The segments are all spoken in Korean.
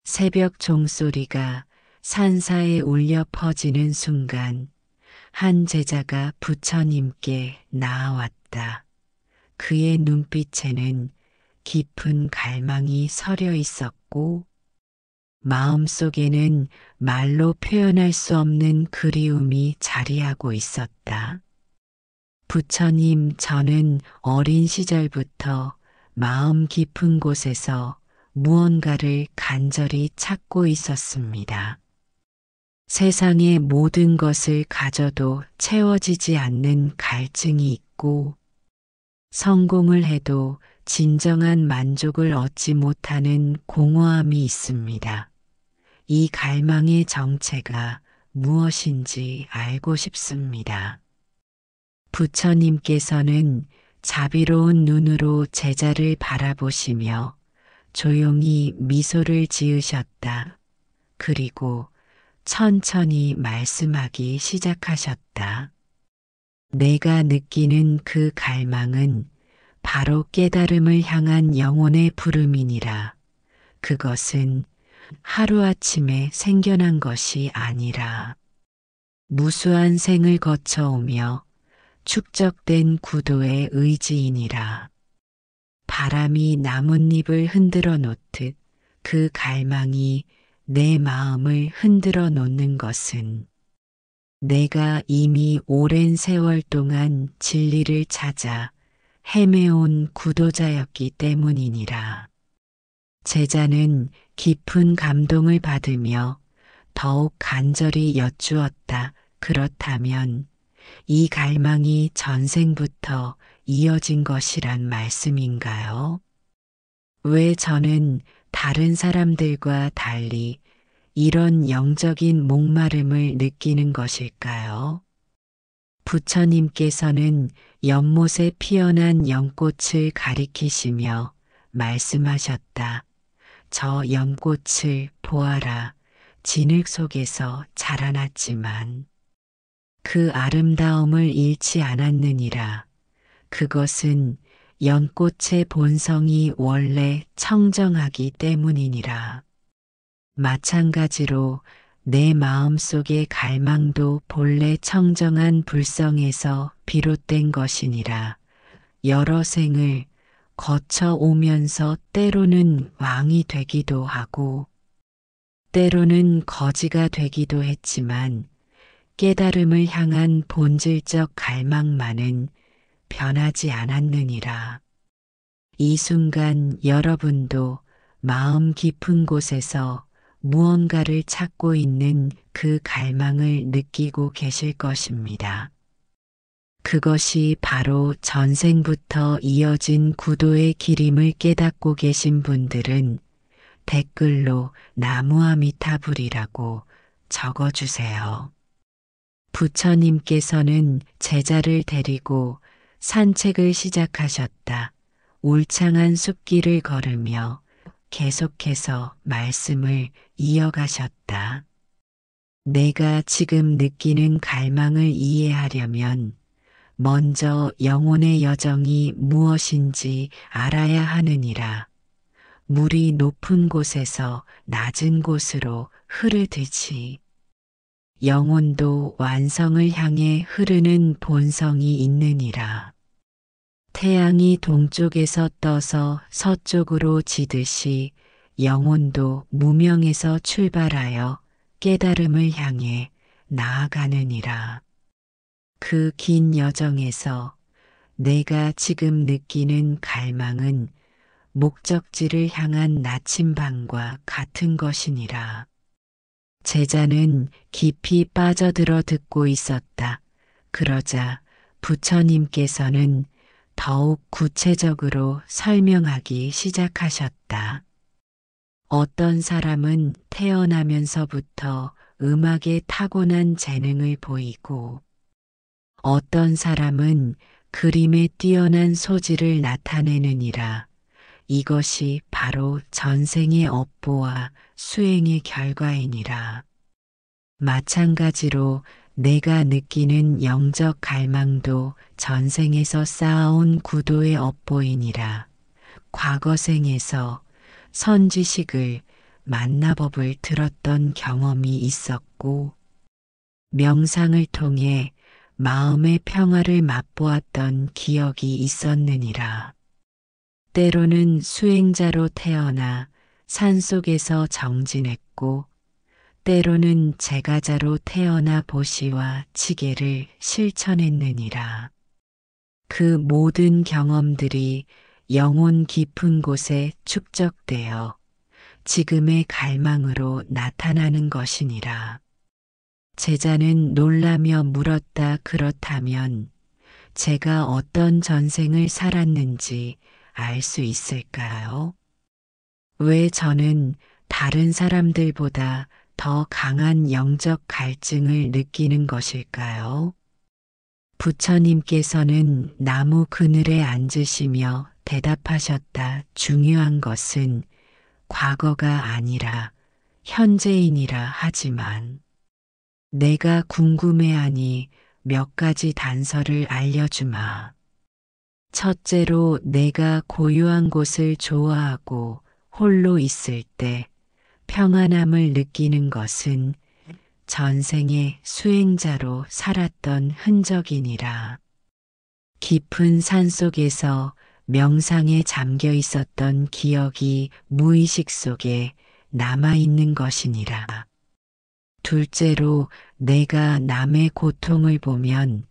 새벽 종소리가 산사에 울려 퍼지는 순간 한 제자가 부처님께 나아왔다. 그의 눈빛에는 깊은 갈망이 서려 있었고 마음속에는 말로 표현할 수 없는 그리움이 자리하고 있었다. 부처님, 저는 어린 시절부터 마음 깊은 곳에서 무언가를 간절히 찾고 있었습니다. 세상의 모든 것을 가져도 채워지지 않는 갈증이 있고 성공을 해도 진정한 만족을 얻지 못하는 공허함이 있습니다. 이 갈망의 정체가 무엇인지 알고 싶습니다. 부처님께서는 자비로운 눈으로 제자를 바라보시며 조용히 미소를 지으셨다. 그리고 천천히 말씀하기 시작하셨다. 내가 느끼는 그 갈망은 바로 깨달음을 향한 영혼의 부름이니라. 그것은 하루아침에 생겨난 것이 아니라 무수한 생을 거쳐오며 축적된 구도의 의지이니라. 바람이 나뭇잎을 흔들어 놓듯 그 갈망이 내 마음을 흔들어 놓는 것은 내가 이미 오랜 세월 동안 진리를 찾아 헤매온 구도자였기 때문이니라. 제자는 깊은 감동을 받으며 더욱 간절히 여쭈었다. 그렇다면 이 갈망이 전생부터 이어진 것이란 말씀인가요? 왜 저는 다른 사람들과 달리 이런 영적인 목마름을 느끼는 것일까요? 부처님께서는 연못에 피어난 연꽃을 가리키시며 말씀하셨다. 저 연꽃을 보아라. 진흙 속에서 자라났지만 그 아름다움을 잃지 않았느니라. 그것은 연꽃의 본성이 원래 청정하기 때문이니라. 마찬가지로 내 마음속의 갈망도 본래 청정한 불성에서 비롯된 것이니라. 여러 생을 거쳐 오면서 때로는 왕이 되기도 하고 때로는 거지가 되기도 했지만 깨달음을 향한 본질적 갈망만은 변하지 않았느니라. 이 순간 여러분도 마음 깊은 곳에서 무언가를 찾고 있는 그 갈망을 느끼고 계실 것입니다. 그것이 바로 전생부터 이어진 구도의 길임을 깨닫고 계신 분들은 댓글로 나무아미타불이라고 적어주세요. 부처님께서는 제자를 데리고 산책을 시작하셨다. 울창한 숲길을 걸으며 계속해서 말씀을 이어가셨다. 내가 지금 느끼는 갈망을 이해하려면 먼저 영혼의 여정이 무엇인지 알아야 하느니라. 물이 높은 곳에서 낮은 곳으로 흐르듯이 영혼도 완성을 향해 흐르는 본성이 있느니라. 태양이 동쪽에서 떠서 서쪽으로 지듯이 영혼도 무명에서 출발하여 깨달음을 향해 나아가느니라. 그 긴 여정에서 내가 지금 느끼는 갈망은 목적지를 향한 나침반과 같은 것이니라. 제자는 깊이 빠져들어 듣고 있었다. 그러자 부처님께서는 더욱 구체적으로 설명하기 시작하셨다. 어떤 사람은 태어나면서부터 음악에 타고난 재능을 보이고 어떤 사람은 그림에 뛰어난 소질을 나타내느니라. 이것이 바로 전생의 업보와 수행의 결과이니라. 마찬가지로 내가 느끼는 영적 갈망도 전생에서 쌓아온 구도의 업보이니라. 과거 생에서 선지식을 만나법을 들었던 경험이 있었고, 명상을 통해 마음의 평화를 맛보았던 기억이 있었느니라. 때로는 수행자로 태어나 산속에서 정진했고, 때로는 제가자로 태어나 보시와 지게를 실천했느니라. 그 모든 경험들이 영혼 깊은 곳에 축적되어 지금의 갈망으로 나타나는 것이니라. 제자는 놀라며 물었다. 그렇다면 제가 어떤 전생을 살았는지 알 수 있을까요? 왜 저는 다른 사람들보다 더 강한 영적 갈증을 느끼는 것일까요? 부처님께서는 나무 그늘에 앉으시며 대답하셨다. 중요한 것은 과거가 아니라 현재이니라. 하지만 내가 궁금해하니 몇 가지 단서를 알려주마. 첫째로, 내가 고요한 곳을 좋아하고 홀로 있을 때 평안함을 느끼는 것은 전생의 수행자로 살았던 흔적이니라. 깊은 산속에서 명상에 잠겨 있었던 기억이 무의식 속에 남아있는 것이니라. 둘째로, 내가 남의 고통을 보면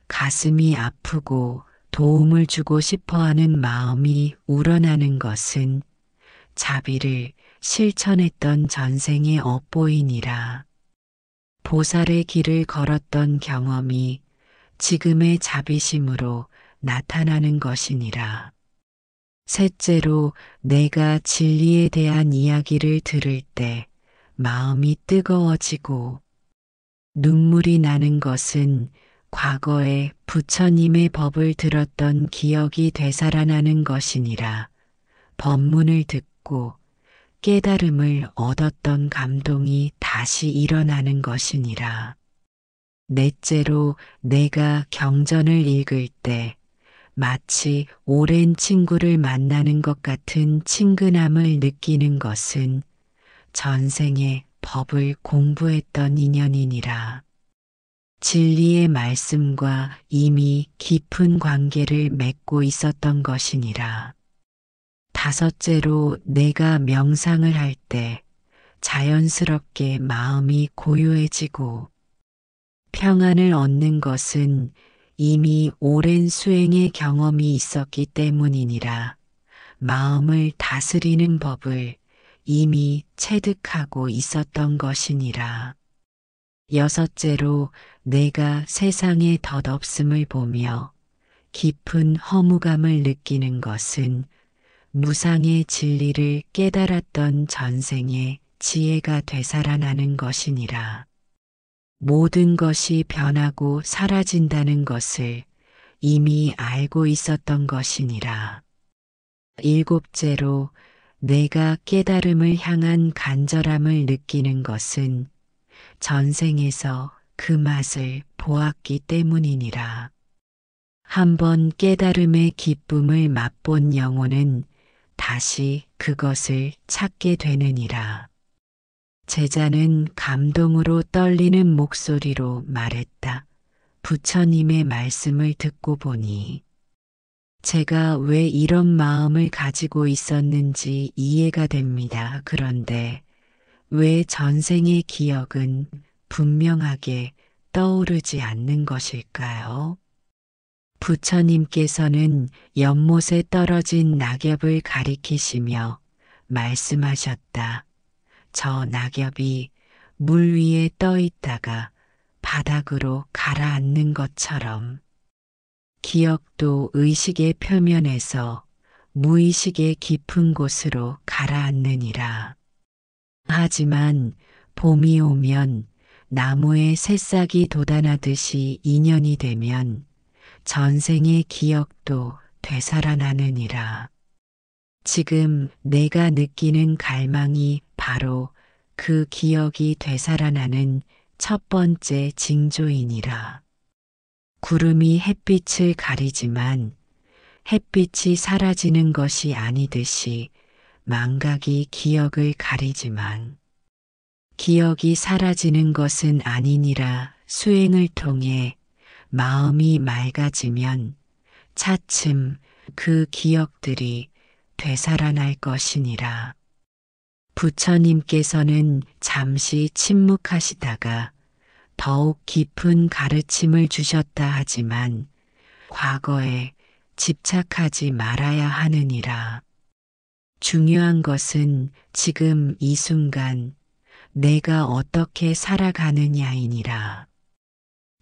가슴이 아프고 도움을 주고 싶어하는 마음이 우러나는 것은 자비를 실천했던 전생의 업보이니라. 보살의 길을 걸었던 경험이 지금의 자비심으로 나타나는 것이니라. 셋째로, 내가 진리에 대한 이야기를 들을 때 마음이 뜨거워지고 눈물이 나는 것은 과거에 부처님의 법을 들었던 기억이 되살아나는 것이니라. 법문을 듣고 깨달음을 얻었던 감동이 다시 일어나는 것이니라. 넷째로, 내가 경전을 읽을 때 마치 오랜 친구를 만나는 것 같은 친근함을 느끼는 것은 전생에 법을 공부했던 인연이니라. 진리의 말씀과 이미 깊은 관계를 맺고 있었던 것이니라. 다섯째로, 내가 명상을 할 때 자연스럽게 마음이 고요해지고 평안을 얻는 것은 이미 오랜 수행의 경험이 있었기 때문이니라. 마음을 다스리는 법을 이미 체득하고 있었던 것이니라. 여섯째로, 내가 세상의 덧없음을 보며 깊은 허무감을 느끼는 것은 무상의 진리를 깨달았던 전생의 지혜가 되살아나는 것이니라. 모든 것이 변하고 사라진다는 것을 이미 알고 있었던 것이니라. 일곱째로, 내가 깨달음을 향한 간절함을 느끼는 것은 전생에서 그 맛을 보았기 때문이니라. 한번 깨달음의 기쁨을 맛본 영혼은 다시 그것을 찾게 되느니라. 제자는 감동으로 떨리는 목소리로 말했다. 부처님의 말씀을 듣고 보니 제가 왜 이런 마음을 가지고 있었는지 이해가 됩니다. 그런데 왜 전생의 기억은 분명하게 떠오르지 않는 것일까요? 부처님께서는 연못에 떨어진 낙엽을 가리키시며 말씀하셨다. 저 낙엽이 물 위에 떠 있다가 바닥으로 가라앉는 것처럼 기억도 의식의 표면에서 무의식의 깊은 곳으로 가라앉느니라. 하지만 봄이 오면 나무에 새싹이 돋아나듯이 인연이 되면 전생의 기억도 되살아나느니라. 지금 내가 느끼는 갈망이 바로 그 기억이 되살아나는 첫 번째 징조이니라. 구름이 햇빛을 가리지만 햇빛이 사라지는 것이 아니듯이 망각이 기억을 가리지만 기억이 사라지는 것은 아니니라. 수행을 통해 마음이 맑아지면 차츰 그 기억들이 되살아날 것이니라. 부처님께서는 잠시 침묵하시다가 더욱 깊은 가르침을 주셨다 하지만 과거에 집착하지 말아야 하느니라. 중요한 것은 지금 이 순간 내가 어떻게 살아가느냐이니라.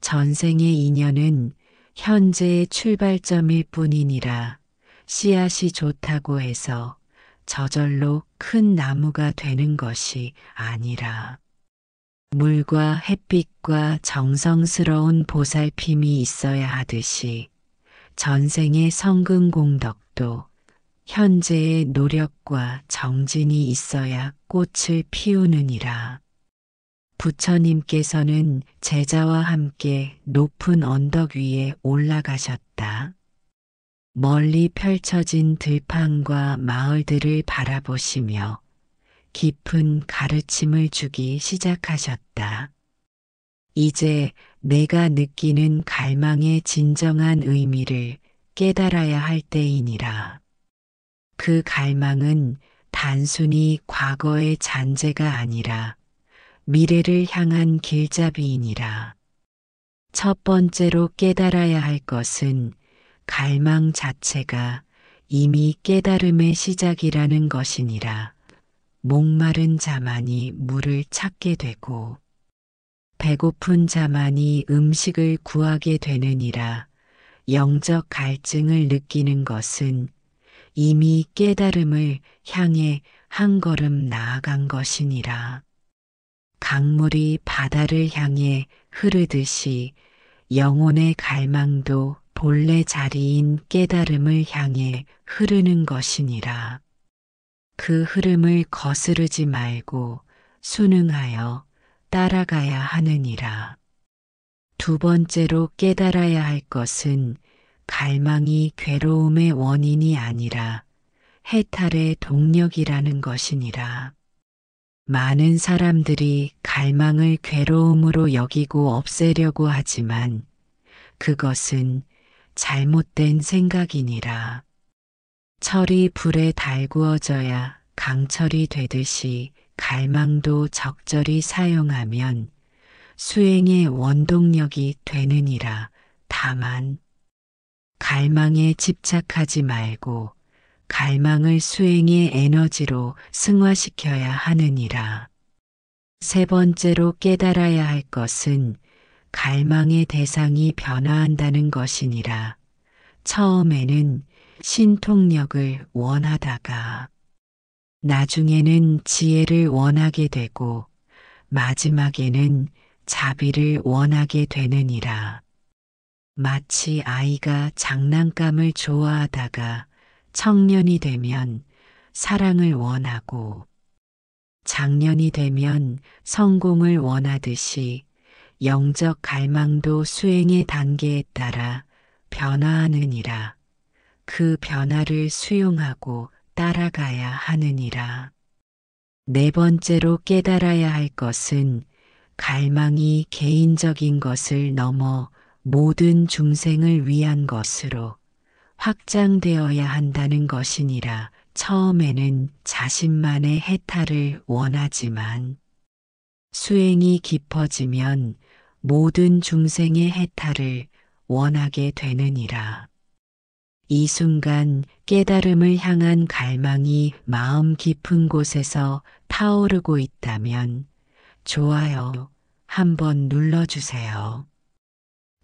전생의 인연은 현재의 출발점일 뿐이니라. 씨앗이 좋다고 해서 저절로 큰 나무가 되는 것이 아니라 물과 햇빛과 정성스러운 보살핌이 있어야 하듯이 전생의 성근공덕도 현재의 노력과 정진이 있어야 꽃을 피우느니라. 부처님께서는 제자와 함께 높은 언덕 위에 올라가셨다. 멀리 펼쳐진 들판과 마을들을 바라보시며 깊은 가르침을 주기 시작하셨다. 이제 내가 느끼는 갈망의 진정한 의미를 깨달아야 할 때이니라. 그 갈망은 단순히 과거의 잔재가 아니라 미래를 향한 길잡이이니라. 첫 번째로 깨달아야 할 것은 갈망 자체가 이미 깨달음의 시작이라는 것이니라. 목마른 자만이 물을 찾게 되고 배고픈 자만이 음식을 구하게 되느니라. 영적 갈증을 느끼는 것은 이미 깨달음을 향해 한 걸음 나아간 것이니라. 강물이 바다를 향해 흐르듯이 영혼의 갈망도 본래 자리인 깨달음을 향해 흐르는 것이니라. 그 흐름을 거스르지 말고 순응하여 따라가야 하느니라. 두 번째로 깨달아야 할 것은 갈망이 괴로움의 원인이 아니라 해탈의 동력이라는 것이니라. 많은 사람들이 갈망을 괴로움으로 여기고 없애려고 하지만 그것은 잘못된 생각이니라. 철이 불에 달구어져야 강철이 되듯이 갈망도 적절히 사용하면 수행의 원동력이 되느니라. 다만 갈망에 집착하지 말고 갈망을 수행의 에너지로 승화시켜야 하느니라. 세 번째로 깨달아야 할 것은 갈망의 대상이 변화한다는 것이니라. 처음에는 신통력을 원하다가 나중에는 지혜를 원하게 되고 마지막에는 자비를 원하게 되느니라. 마치 아이가 장난감을 좋아하다가 청년이 되면 사랑을 원하고 장년이 되면 성공을 원하듯이 영적 갈망도 수행의 단계에 따라 변화하느니라. 그 변화를 수용하고 따라가야 하느니라. 네 번째로 깨달아야 할 것은 갈망이 개인적인 것을 넘어 모든 중생을 위한 것으로 확장되어야 한다는 것이니라. 처음에는 자신만의 해탈을 원하지만 수행이 깊어지면 모든 중생의 해탈을 원하게 되느니라. 이 순간 깨달음을 향한 갈망이 마음 깊은 곳에서 타오르고 있다면 좋아요 한번 눌러주세요.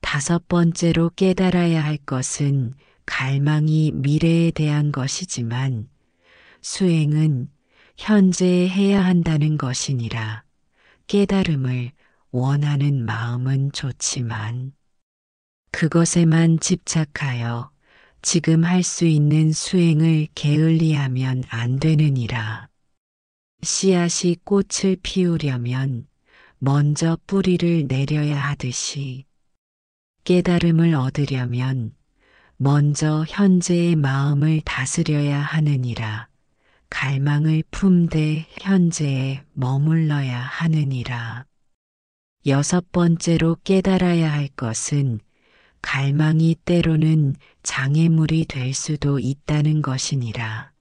다섯 번째로 깨달아야 할 것은 갈망이 미래에 대한 것이지만 수행은 현재에 해야 한다는 것이니라. 깨달음을 원하는 마음은 좋지만 그것에만 집착하여 지금 할 수 있는 수행을 게을리하면 안 되느니라. 씨앗이 꽃을 피우려면 먼저 뿌리를 내려야 하듯이 깨달음을 얻으려면 먼저 현재의 마음을 다스려야 하느니라. 갈망을 품되 현재에 머물러야 하느니라. 여섯 번째로 깨달아야 할 것은 갈망이 때로는 장애물이 될 수도 있다는 것이니라.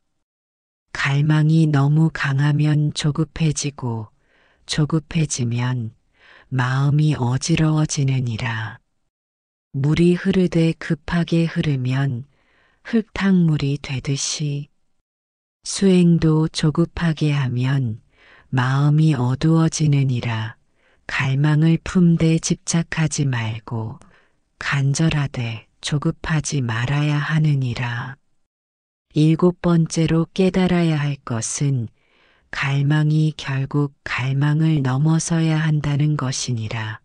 갈망이 너무 강하면 조급해지고 조급해지면 마음이 어지러워지느니라. 물이 흐르되 급하게 흐르면 흙탕물이 되듯이 수행도 조급하게 하면 마음이 어두워지느니라. 갈망을 품되 집착하지 말고 간절하되 조급하지 말아야 하느니라. 일곱 번째로 깨달아야 할 것은 갈망이 결국 갈망을 넘어서야 한다는 것이니라.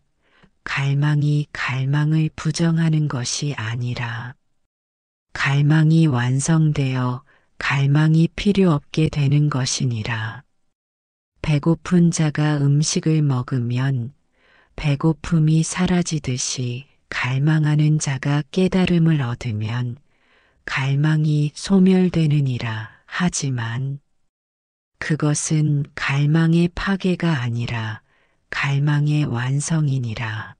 갈망이 갈망을 부정하는 것이 아니라 갈망이 완성되어 갈망이 필요 없게 되는 것이니라. 배고픈 자가 음식을 먹으면 배고픔이 사라지듯이 갈망하는 자가 깨달음을 얻으면 갈망이 소멸되느니라. 하지만 그것은 갈망의 파괴가 아니라 갈망의 완성이니라.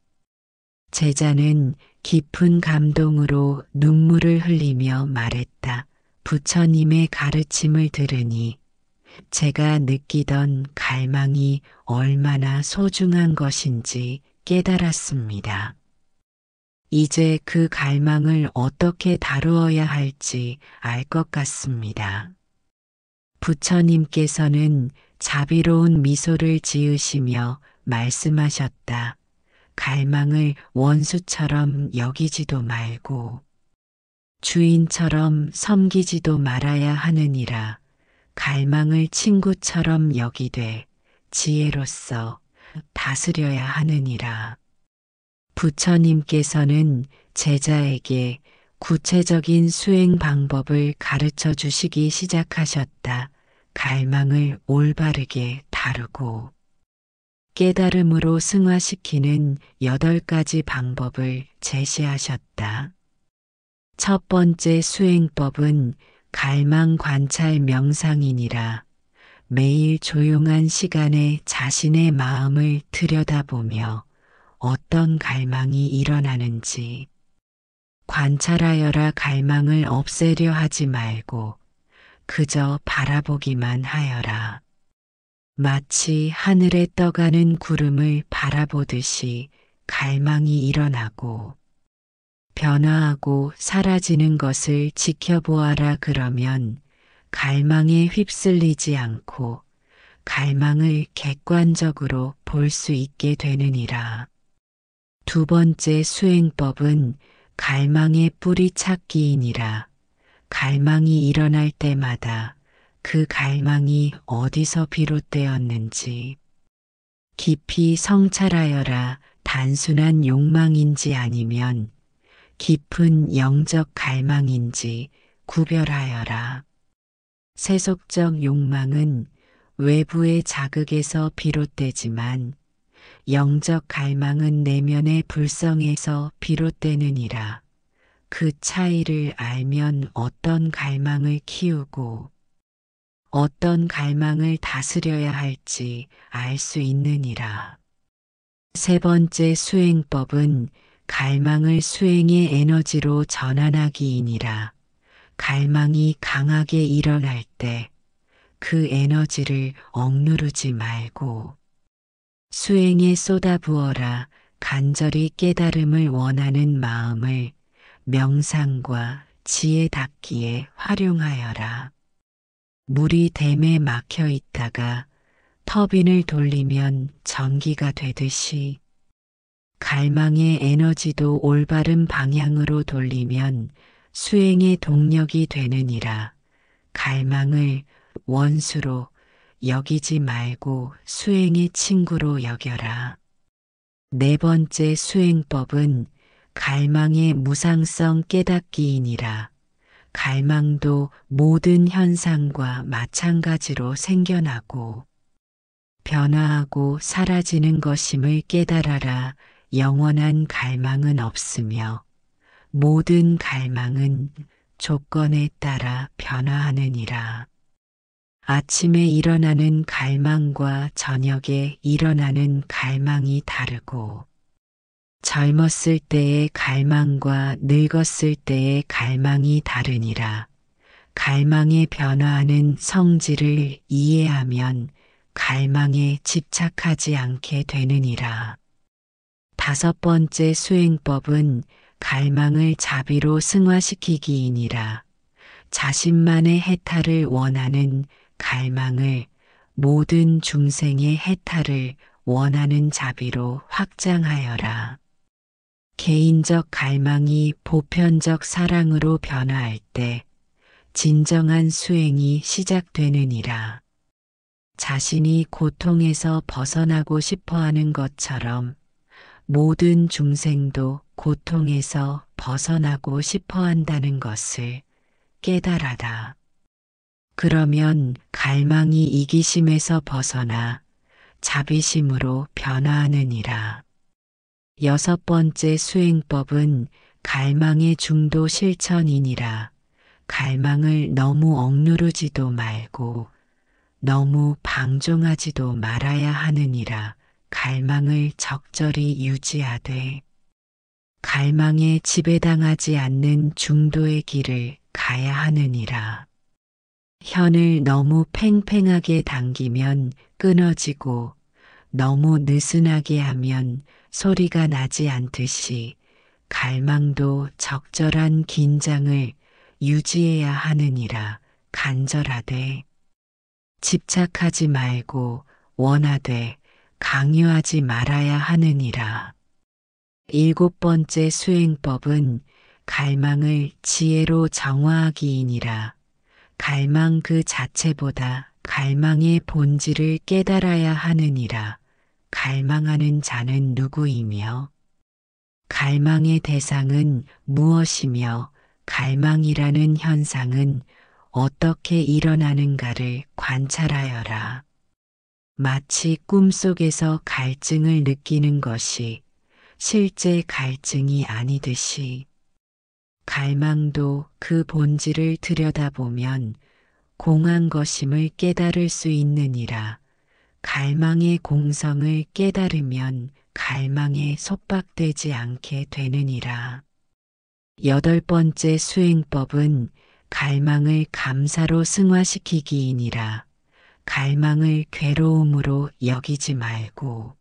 제자는 깊은 감동으로 눈물을 흘리며 말했다. 부처님의 가르침을 들으니 제가 느끼던 갈망이 얼마나 소중한 것인지 깨달았습니다. 이제 그 갈망을 어떻게 다루어야 할지 알 것 같습니다. 부처님께서는 자비로운 미소를 지으시며 말씀하셨다. 갈망을 원수처럼 여기지도 말고 주인처럼 섬기지도 말아야 하느니라. 갈망을 친구처럼 여기되 지혜로서 다스려야 하느니라. 부처님께서는 제자에게 구체적인 수행 방법을 가르쳐 주시기 시작하셨다. 갈망을 올바르게 다루고 깨달음으로 승화시키는 8가지 방법을 제시하셨다. 첫 번째 수행법은 갈망 관찰 명상이니라. 매일 조용한 시간에 자신의 마음을 들여다보며 어떤 갈망이 일어나는지 관찰하여라. 갈망을 없애려 하지 말고 그저 바라보기만 하여라. 마치 하늘에 떠가는 구름을 바라보듯이 갈망이 일어나고 변화하고 사라지는 것을 지켜보아라. 그러면 갈망에 휩쓸리지 않고 갈망을 객관적으로 볼 수 있게 되느니라. 두 번째 수행법은 갈망의 뿌리 찾기이니라. 갈망이 일어날 때마다 그 갈망이 어디서 비롯되었는지 깊이 성찰하여라. 단순한 욕망인지 아니면 깊은 영적 갈망인지 구별하여라. 세속적 욕망은 외부의 자극에서 비롯되지만 영적 갈망은 내면의 불성에서 비롯되느니라. 그 차이를 알면 어떤 갈망을 키우고 어떤 갈망을 다스려야 할지 알 수 있느니라. 세 번째 수행법은 갈망을 수행의 에너지로 전환하기이니라. 갈망이 강하게 일어날 때 그 에너지를 억누르지 말고 수행에 쏟아부어라. 간절히 깨달음을 원하는 마음을 명상과 지혜 닦기에 활용하여라. 물이 댐에 막혀 있다가 터빈을 돌리면 전기가 되듯이 갈망의 에너지도 올바른 방향으로 돌리면 수행의 동력이 되느니라. 갈망을 원수로 여기지 말고 수행의 친구로 여겨라. 네 번째 수행법은 갈망의 무상성 깨닫기이니라. 갈망도 모든 현상과 마찬가지로 생겨나고 변화하고 사라지는 것임을 깨달아라. 영원한 갈망은 없으며 모든 갈망은 조건에 따라 변화하느니라. 아침에 일어나는 갈망과 저녁에 일어나는 갈망이 다르고 젊었을 때의 갈망과 늙었을 때의 갈망이 다르니라. 갈망의 변화하는 성질을 이해하면 갈망에 집착하지 않게 되느니라. 다섯 번째 수행법은 갈망을 자비로 승화시키기이니라. 자신만의 해탈을 원하는 갈망을 모든 중생의 해탈을 원하는 자비로 확장하여라. 개인적 갈망이 보편적 사랑으로 변화할 때 진정한 수행이 시작되느니라. 자신이 고통에서 벗어나고 싶어 하는 것처럼 모든 중생도 고통에서 벗어나고 싶어 한다는 것을 깨달아라. 그러면 갈망이 이기심에서 벗어나 자비심으로 변화하느니라. 여섯 번째 수행법은 갈망의 중도 실천이니라. 갈망을 너무 억누르지도 말고 너무 방종하지도 말아야 하느니라. 갈망을 적절히 유지하되 갈망에 지배당하지 않는 중도의 길을 가야 하느니라. 현을 너무 팽팽하게 당기면 끊어지고 너무 느슨하게 하면 소리가 나지 않듯이 갈망도 적절한 긴장을 유지해야 하느니라. 간절하되 집착하지 말고 원하되 강요하지 말아야 하느니라. 일곱 번째 수행법은 갈망을 지혜로 정화하기이니라. 갈망 그 자체보다 갈망의 본질을 깨달아야 하느니라. 갈망하는 자는 누구이며 갈망의 대상은 무엇이며 갈망이라는 현상은 어떻게 일어나는가를 관찰하여라. 마치 꿈속에서 갈증을 느끼는 것이 실제 갈증이 아니듯이 갈망도 그 본질을 들여다보면 공한 것임을 깨달을 수 있느니라. 갈망의 공성을 깨달으면 갈망에 속박되지 않게 되느니라. 여덟 번째 수행법은 갈망을 감사로 승화시키기이니라. 갈망을 괴로움으로 여기지 말고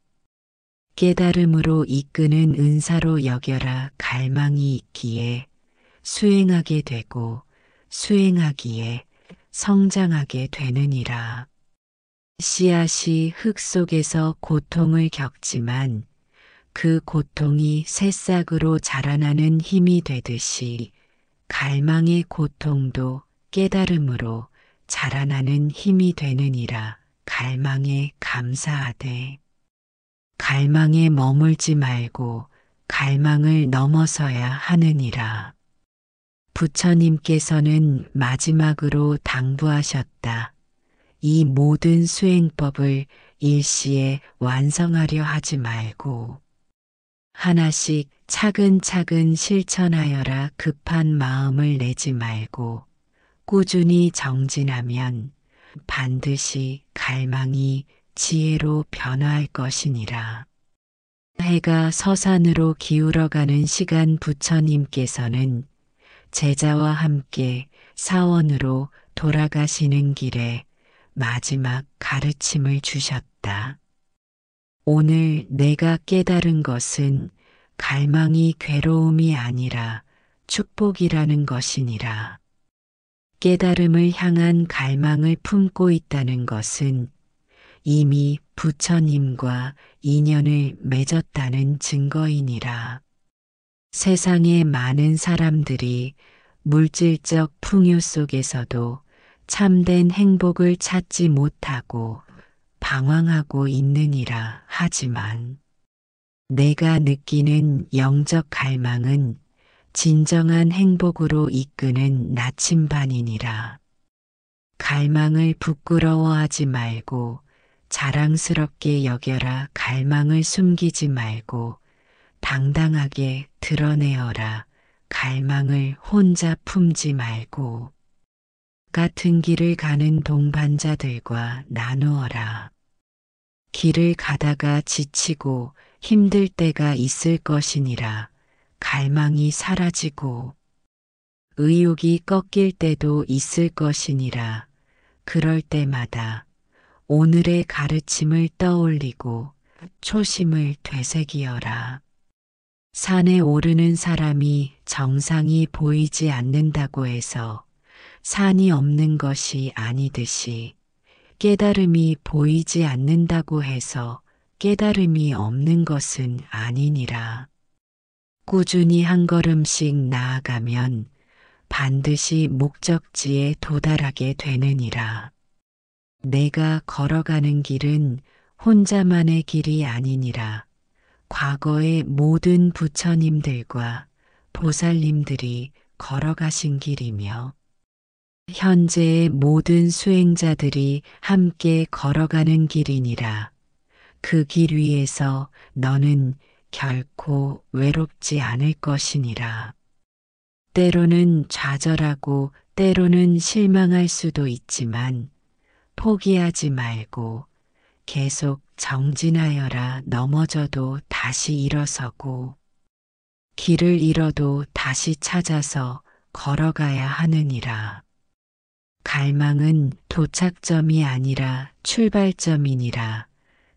깨달음으로 이끄는 은사로 여겨라. 갈망이 있기에 수행하게 되고 수행하기에 성장하게 되느니라. 씨앗이 흙 속에서 고통을 겪지만 그 고통이 새싹으로 자라나는 힘이 되듯이 갈망의 고통도 깨달음으로 자라나는 힘이 되느니라. 갈망에 감사하되 갈망에 머물지 말고 갈망을 넘어서야 하느니라. 부처님께서는 마지막으로 당부하셨다. 이 모든 수행법을 일시에 완성하려 하지 말고 하나씩 차근차근 실천하여라. 급한 마음을 내지 말고 꾸준히 정진하면 반드시 갈망이 지혜로 변화할 것이니라. 해가 서산으로 기울어가는 시간 부처님께서는 제자와 함께 사원으로 돌아가시는 길에 마지막 가르침을 주셨다. 오늘 내가 깨달은 것은 갈망이 괴로움이 아니라 축복이라는 것이니라. 깨달음을 향한 갈망을 품고 있다는 것은 이미 부처님과 인연을 맺었다는 증거이니라. 세상의 많은 사람들이 물질적 풍요 속에서도 참된 행복을 찾지 못하고 방황하고 있느니라. 하지만 내가 느끼는 영적 갈망은 진정한 행복으로 이끄는 나침반이니라. 갈망을 부끄러워하지 말고 자랑스럽게 여겨라. 갈망을 숨기지 말고 당당하게 드러내어라. 갈망을 혼자 품지 말고 같은 길을 가는 동반자들과 나누어라. 길을 가다가 지치고 힘들 때가 있을 것이니라. 갈망이 사라지고 의욕이 꺾일 때도 있을 것이니라. 그럴 때마다 오늘의 가르침을 떠올리고 초심을 되새기어라. 산에 오르는 사람이 정상이 보이지 않는다고 해서 산이 없는 것이 아니듯이 깨달음이 보이지 않는다고 해서 깨달음이 없는 것은 아니니라. 꾸준히 한 걸음씩 나아가면 반드시 목적지에 도달하게 되느니라. 내가 걸어가는 길은 혼자만의 길이 아니니라. 과거의 모든 부처님들과 보살님들이 걸어가신 길이며 현재의 모든 수행자들이 함께 걸어가는 길이니라. 그 길 위에서 너는 결코 외롭지 않을 것이니라. 때로는 좌절하고 때로는 실망할 수도 있지만 포기하지 말고 계속 정진하여라. 넘어져도 다시 일어서고 길을 잃어도 다시 찾아서 걸어가야 하느니라. 갈망은 도착점이 아니라 출발점이니라.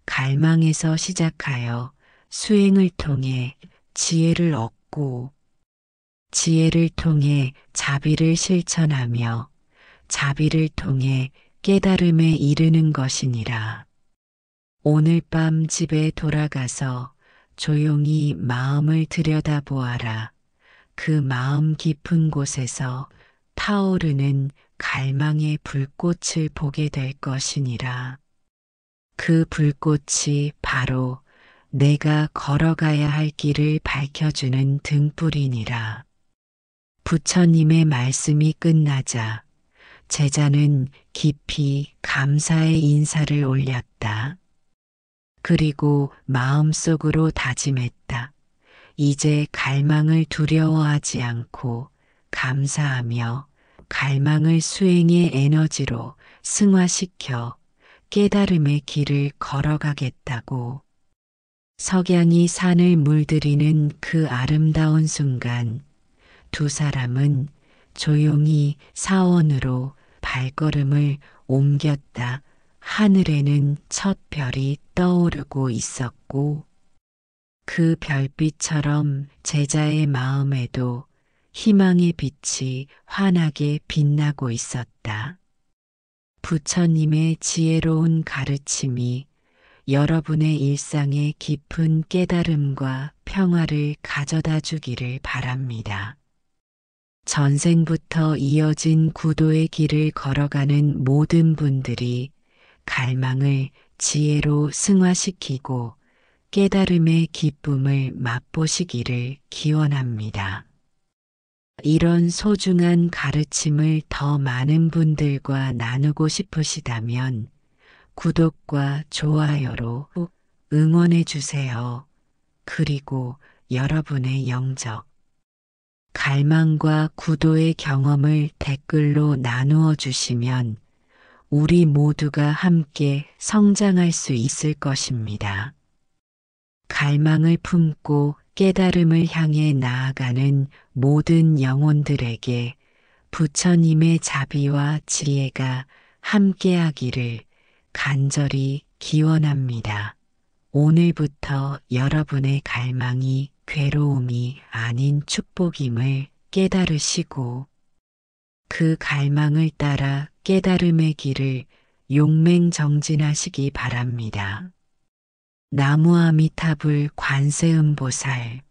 갈망에서 시작하여 수행을 통해 지혜를 얻고 지혜를 통해 자비를 실천하며 자비를 통해 깨달음에 이르는 것이니라. 오늘 밤 집에 돌아가서 조용히 마음을 들여다보아라. 그 마음 깊은 곳에서 타오르는 갈망의 불꽃을 보게 될 것이니라. 그 불꽃이 바로 내가 걸어가야 할 길을 밝혀주는 등불이니라. 부처님의 말씀이 끝나자 제자는 깊이 감사의 인사를 올렸다. 그리고 마음속으로 다짐했다. 이제 갈망을 두려워하지 않고 감사하며 갈망을 수행의 에너지로 승화시켜 깨달음의 길을 걸어가겠다고. 석양이 산을 물들이는 그 아름다운 순간 두 사람은 조용히 사원으로 발걸음을 옮겼다. 하늘에는 첫 별이 떠오르고 있었고 그 별빛처럼 제자의 마음에도 희망의 빛이 환하게 빛나고 있었다. 부처님의 지혜로운 가르침이 여러분의 일상에 깊은 깨달음과 평화를 가져다 주기를 바랍니다. 전생부터 이어진 구도의 길을 걸어가는 모든 분들이 갈망을 지혜로 승화시키고 깨달음의 기쁨을 맛보시기를 기원합니다. 이런 소중한 가르침을 더 많은 분들과 나누고 싶으시다면 구독과 좋아요로 응원해 주세요. 그리고 여러분의 영적 갈망과 구도의 경험을 댓글로 나누어 주시면 우리 모두가 함께 성장할 수 있을 것입니다. 갈망을 품고 깨달음을 향해 나아가는 모든 영혼들에게 부처님의 자비와 지혜가 함께하기를 간절히 기원합니다. 오늘부터 여러분의 갈망이 괴로움이 아닌 축복임을 깨달으시고 그 갈망을 따라 깨달음의 길을 용맹정진하시기 바랍니다. 나무아미타불 관세음보살